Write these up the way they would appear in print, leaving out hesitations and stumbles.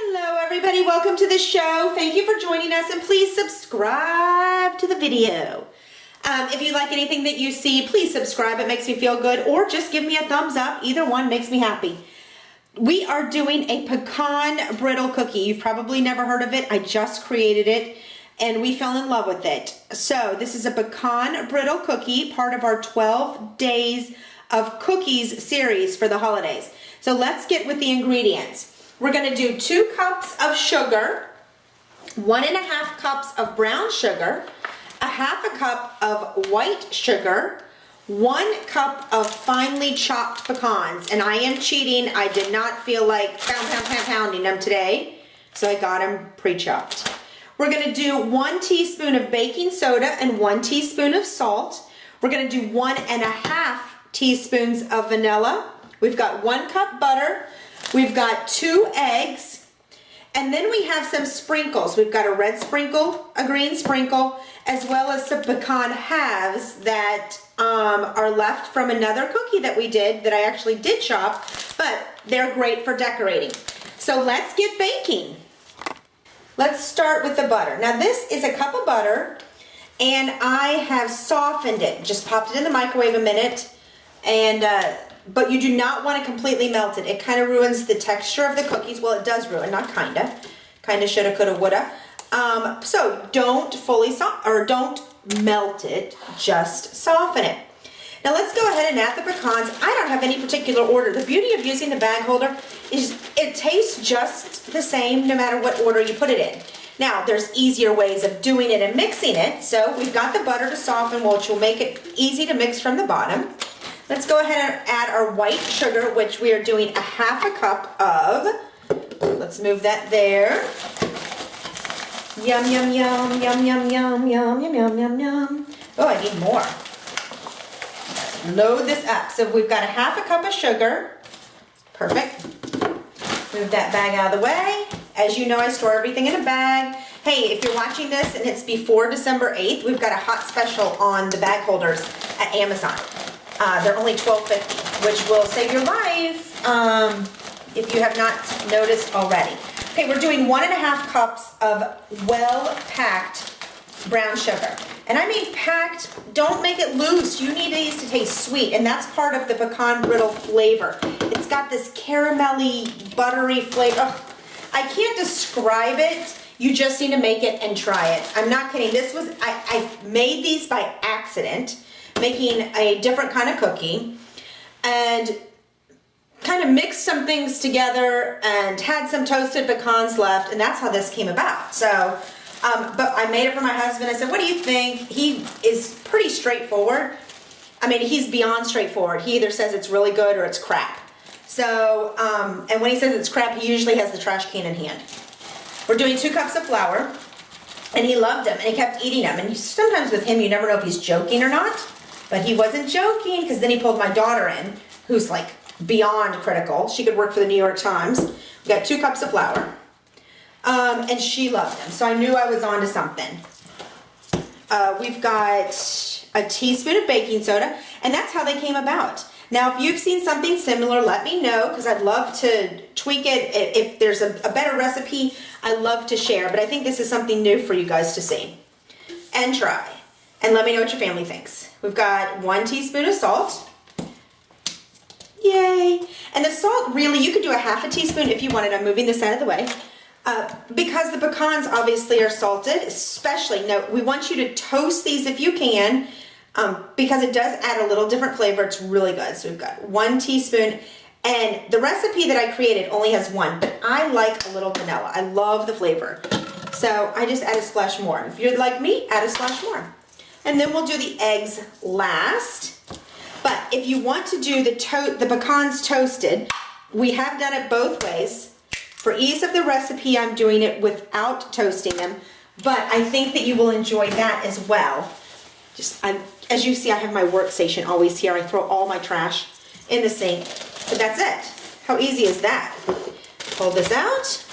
Hello everybody, welcome to the show. Thank you for joining us and please subscribe to the video. If you like anything that you see, please subscribe, it makes me feel good, or just give me a thumbs up. Either one makes me happy. We are doing a pecan brittle cookie. You've probably never heard of it. I just created it and we fell in love with it. So this is a pecan brittle cookie, part of our 12 days of cookies series for the holidays. So let's get with the ingredients. We're going to do 2 cups of sugar, 1.5 cups of brown sugar, 1/2 cup of white sugar, 1 cup of finely chopped pecans. And I am cheating. I did not feel like pounding them today, so I got them pre-chopped. We're going to do 1 teaspoon of baking soda and 1 teaspoon of salt. We're going to do 1.5 teaspoons of vanilla. We've got 1 cup butter. We've got 2 eggs, and then we have some sprinkles. We've got a red sprinkle, a green sprinkle, as well as some pecan halves that are left from another cookie that we did, that I actually did chop, but they're great for decorating. So let's get baking. Let's start with the butter. Now this is a cup of butter, and I have softened it. Just popped it in the microwave a minute, and but you do not want to completely melt it. It kind of ruins the texture of the cookies. Well, it does ruin, not kinda. Kinda, shoulda, coulda, woulda. So don't fully don't melt it, just soften it. Now let's go ahead and add the pecans. I don't have any particular order. The beauty of using the bag holder is it tastes just the same no matter what order you put it in. Now, there's easier ways of doing it and mixing it. So we've got the butter to soften, which will make it easy to mix from the bottom. Let's go ahead and add our white sugar, which we are doing 1/2 cup of. Let's move that there. Yum, yum, yum, yum, yum, yum, yum, yum, yum, yum, yum. Oh, I need more. Load this up. So we've got 1/2 cup of sugar. Perfect. Move that bag out of the way. As you know, I store everything in a bag. Hey, if you're watching this and it's before December 8th, we've got a hot special on the bag holders at Amazon. They're only $12.50, which will save your life if you have not noticed already. Okay, we're doing 1.5 cups of well-packed brown sugar. And I mean packed, don't make it loose. You need these to taste sweet, and that's part of the pecan brittle flavor. It's got this caramelly, buttery flavor. Oh, I can't describe it. You just need to make it and try it. I'm not kidding. This was, I made these by accident, making a different kind of cookie, and kind of mixed some things together and had some toasted pecans left, and that's how this came about. So, but I made it for my husband. I said, what do you think? He is pretty straightforward. I mean, he's beyond straightforward. He either says it's really good or it's crap. So, and when he says it's crap, he usually has the trash can in hand. We're doing 2 cups of flour, and he loved them, and he kept eating them. And sometimes with him, you never know if he's joking or not. But he wasn't joking, because then he pulled my daughter in, who's like beyond critical. She could work for the New York Times. We got 2 cups of flour. And she loved them, so I knew I was onto something. We've got a teaspoon of baking soda, and that's how they came about. Now, if you've seen something similar, let me know, because I'd love to tweak it. If there's a better recipe, I'd love to share. But I think this is something new for you guys to see and try. And let me know what your family thinks. We've got 1 teaspoon of salt. Yay! And the salt, really, you could do 1/2 teaspoon if you wanted. I'm moving this out of the way. Because the pecans obviously are salted, especially, no, we want you to toast these if you can, because it does add a little different flavor. It's really good. So we've got 1 teaspoon, and the recipe that I created only has 1, but I like a little vanilla. I love the flavor. So I just add a splash more. If you're like me, add a splash more. And then we'll do the eggs last. But if you want to do the pecans toasted, we have done it both ways. For ease of the recipe, I'm doing it without toasting them, but I think that you will enjoy that as well. As you see, I have my workstation always here. I throw all my trash in the sink, but that's it. How easy is that? Pull this out.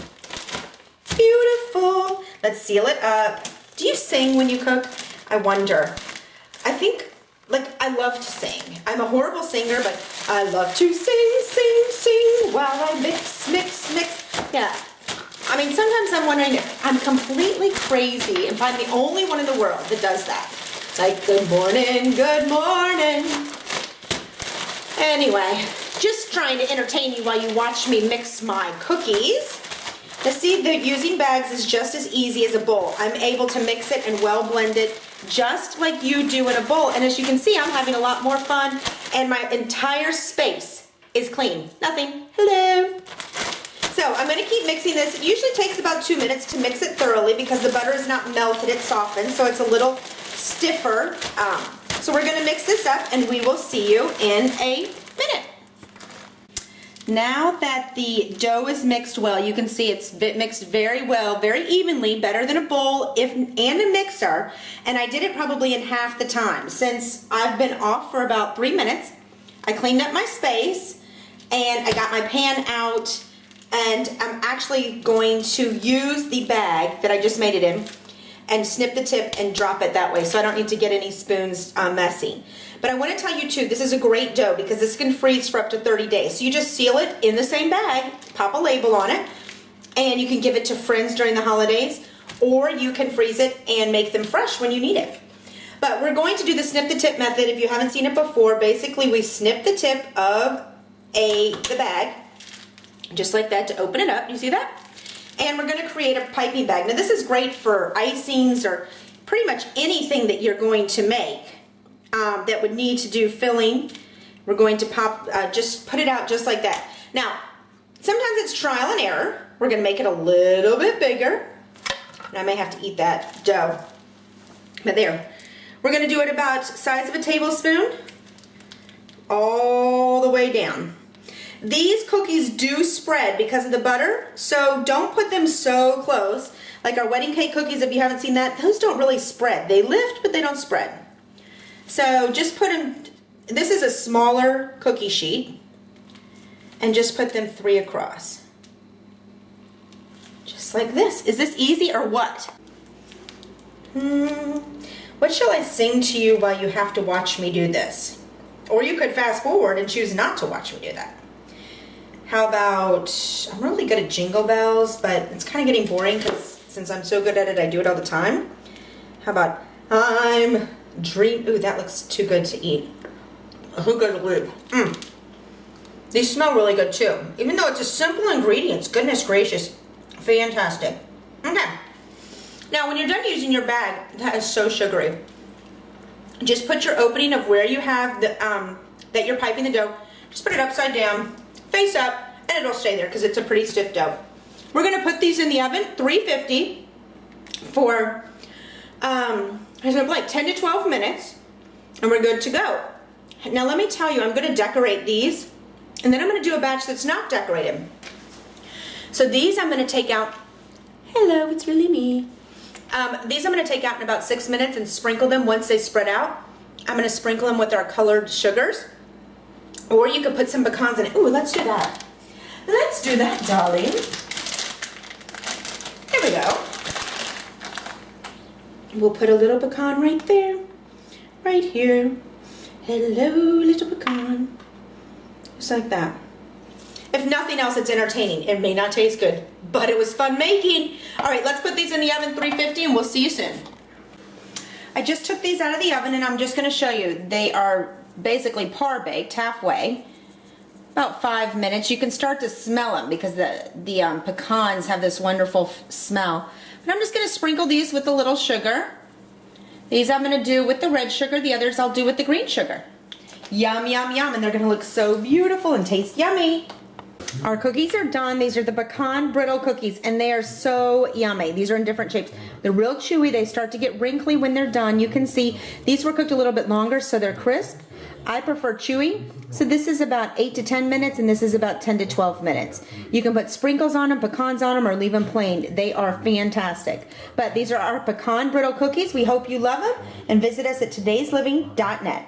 Beautiful. Let's seal it up. Do you sing when you cook? I wonder. I think, like, I love to sing. I'm a horrible singer, but I love to sing, sing, sing while I mix, mix, mix. Yeah. I mean, sometimes I'm wondering if I'm completely crazy and I'm the only one in the world that does that. Like, good morning, good morning. Anyway, just trying to entertain you while you watch me mix my cookies. Now see that using bags is just as easy as a bowl. I'm able to mix it and well blend it just like you do in a bowl. And as you can see, I'm having a lot more fun and my entire space is clean. Nothing. Hello. So I'm going to keep mixing this. It usually takes about 2 minutes to mix it thoroughly because the butter is not melted, it's softened, so it's a little stiffer. So we're going to mix this up and we will see you in a minute. Now that the dough is mixed well, you can see it's mixed very well, very evenly, better than a bowl and a mixer. And I did it probably in half the time. Since I've been off for about 3 minutes, I cleaned up my space and I got my pan out, and I'm actually going to use the bag that I just made it in and snip the tip and drop it that way, so I don't need to get any spoons messy. But I want to tell you too, this is a great dough because this can freeze for up to 30 days. So you just seal it in the same bag, pop a label on it, and you can give it to friends during the holidays, or you can freeze it and make them fresh when you need it. But we're going to do the snip the tip method. If you haven't seen it before, basically we snip the tip of the bag, just like that, to open it up. You see that? And we're going to create a piping bag. Now this is great for icings or pretty much anything that you're going to make that would need to do filling. We're going to just put it out just like that. Now, sometimes it's trial and error. We're going to make it a little bit bigger. And I may have to eat that dough. But there. We're going to do it about the size of a tablespoon all the way down. These cookies do spread because of the butter, so don't put them so close. Like our wedding cake cookies, if you haven't seen that, those don't really spread. They lift, but they don't spread. So just put them, this is a smaller cookie sheet, and just put them 3 across. Just like this. Is this easy or what? What shall I sing to you while you have to watch me do this? Or you could fast forward and choose not to watch me do that. How about, I'm really good at Jingle Bells, but it's kind of getting boring because since I'm so good at it, I do it all the time. How about, I'm dream, ooh, that looks too good to eat. Who good to live? These smell really good too. Even though it's a simple ingredients, goodness gracious, fantastic. Okay. Now when you're done using your bag, that is so sugary. Just put your opening of where you have the, that you're piping the dough, just put it upside down, face up, and it'll stay there because it's a pretty stiff dough. We're going to put these in the oven, 350, for, like 10 to 12 minutes, and we're good to go. Now let me tell you, I'm going to decorate these, and then I'm going to do a batch that's not decorated. So these I'm going to take out, hello, it's really me. These I'm going to take out in about 6 minutes and sprinkle them once they spread out. I'm going to sprinkle them with our colored sugars. Or you could put some pecans in it. Ooh, let's do that. Let's do that, darling. There we go. We'll put a little pecan right there. Right here. Hello, little pecan. Just like that. If nothing else, it's entertaining. It may not taste good, but it was fun making. All right, let's put these in the oven, 350, and we'll see you soon. I just took these out of the oven, and I'm just going to show you. They are basically par baked halfway, about 5 minutes. You can start to smell them because the pecans have this wonderful smell. But I'm just going to sprinkle these with a little sugar. These I'm going to do with the red sugar. The others I'll do with the green sugar. Yum, yum, yum. And they're going to look so beautiful and taste yummy. Our cookies are done. These are the Pecan Brittle Cookies, and they are so yummy. These are in different shapes. They're real chewy. They start to get wrinkly when they're done. You can see these were cooked a little bit longer, so they're crisp. I prefer chewy, so this is about 8 to 10 minutes, and this is about 10 to 12 minutes. You can put sprinkles on them, pecans on them, or leave them plain. They are fantastic. But these are our Pecan Brittle Cookies. We hope you love them, and visit us at todaysliving.net.